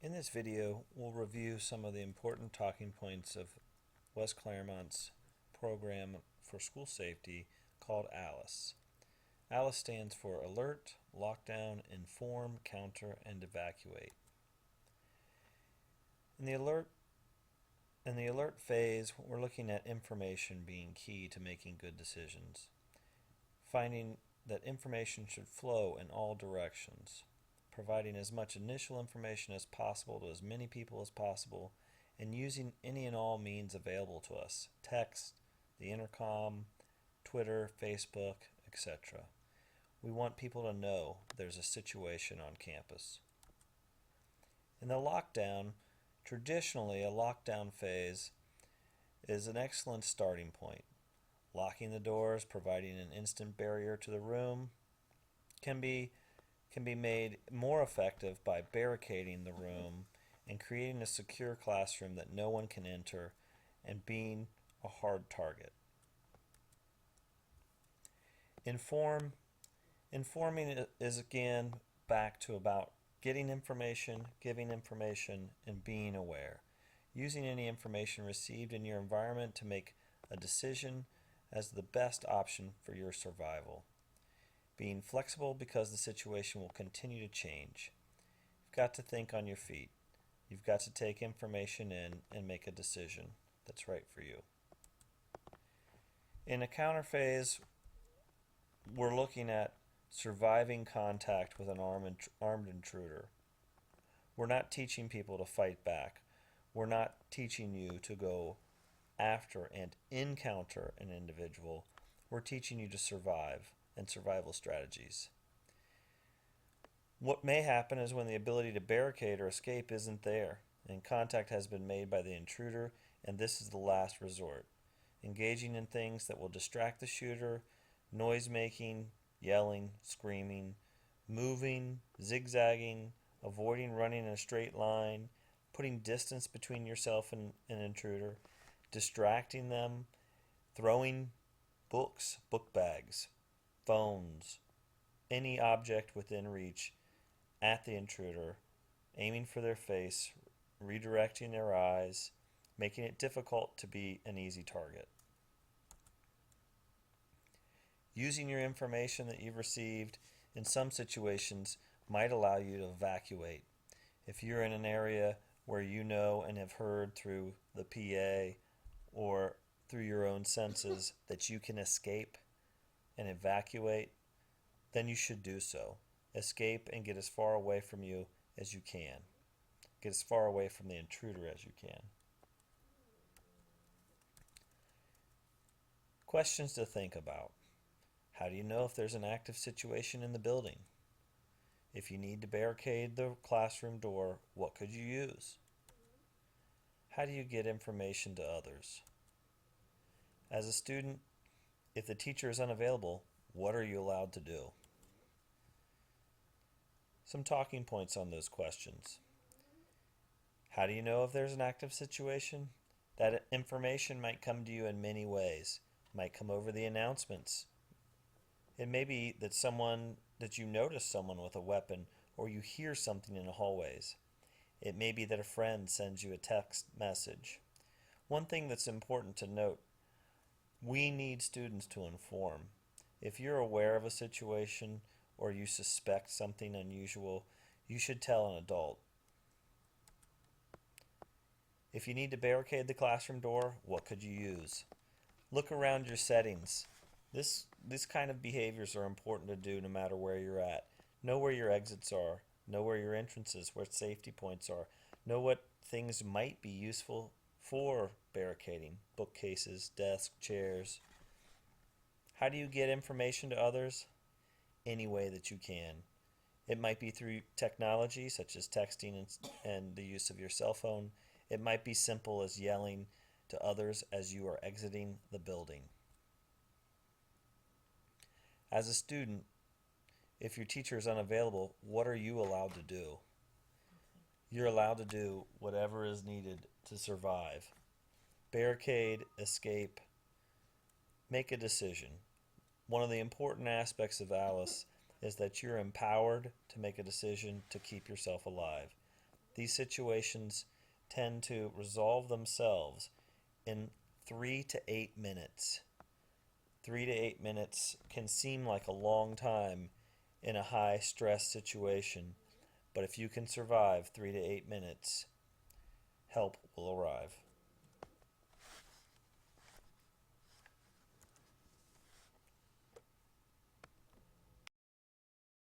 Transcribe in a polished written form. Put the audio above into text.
In this video, we'll review some of the important talking points of West Claremont's program for school safety called ALICE. ALICE stands for Alert, Lockdown, Inform, Counter, and Evacuate. In the alert phase, we're looking at information being key to making good decisions, finding that information should flow in all directions, providing as much initial information as possible to as many people as possible, and using any and all means available to us: text, the intercom, Twitter, Facebook, etc. We want people to know there's a situation on campus. In the lockdown, traditionally a lockdown phase is an excellent starting point. Locking the doors, providing an instant barrier to the room, can be made more effective by barricading the room and creating a secure classroom that no one can enter and being a hard target. Informing is again back to about getting information, giving information, and being aware. Using any information received in your environment to make a decision as the best option for your survival. Being flexible because the situation will continue to change. You've got to think on your feet. You've got to take information in and make a decision that's right for you. In a counter phase, we're looking at surviving contact with an armed intruder. We're not teaching people to fight back. We're not teaching you to go after and encounter an individual. We're teaching you to survive and survival strategies. What may happen is when the ability to barricade or escape isn't there and contact has been made by the intruder, and this is the last resort. Engaging in things that will distract the shooter, noise making, yelling, screaming, moving, zigzagging, avoiding running in a straight line, putting distance between yourself and an intruder, distracting them, throwing books, book bags, phones, any object within reach at the intruder, aiming for their face, redirecting their eyes, making it difficult to be an easy target. Using your information that you've received in some situations might allow you to evacuate. If you're in an area where you know and have heard through the PA or through your own senses that you can escape and evacuate, then you should do so. Escape and get as far away from you as you can. Get as far away from the intruder as you can. Questions to think about. How do you know if there's an active situation in the building? If you need to barricade the classroom door, what could you use? How do you get information to others? As a student, if the teacher is unavailable, what are you allowed to do? Some talking points on those questions. How do you know if there's an active situation? That information might come to you in many ways. It might come over the announcements. It may be that you notice someone with a weapon, or you hear something in the hallways. It may be that a friend sends you a text message. One thing that's important to note: we need students to inform. If you're aware of a situation or you suspect something unusual, you should tell an adult. If you need to barricade the classroom door, what could you use? Look around your settings. This kind of behaviors are important to do no matter where you're at. Know where your exits are. Know where your entrances, where safety points are. Know what things might be useful for barricading: bookcases, desks, chairs. How do you get information to others? Any way that you can. It might be through technology such as texting and the use of your cell phone. It might be simple as yelling to others as you are exiting the building. As a student, if your teacher is unavailable, what are you allowed to do? You're allowed to do whatever is needed to survive. Barricade, escape, make a decision. One of the important aspects of ALICE is that you're empowered to make a decision to keep yourself alive. These situations tend to resolve themselves in 3 to 8 minutes. 3 to 8 minutes can seem like a long time in a high stress situation, but if you can survive 3 to 8 minutes, help will arrive.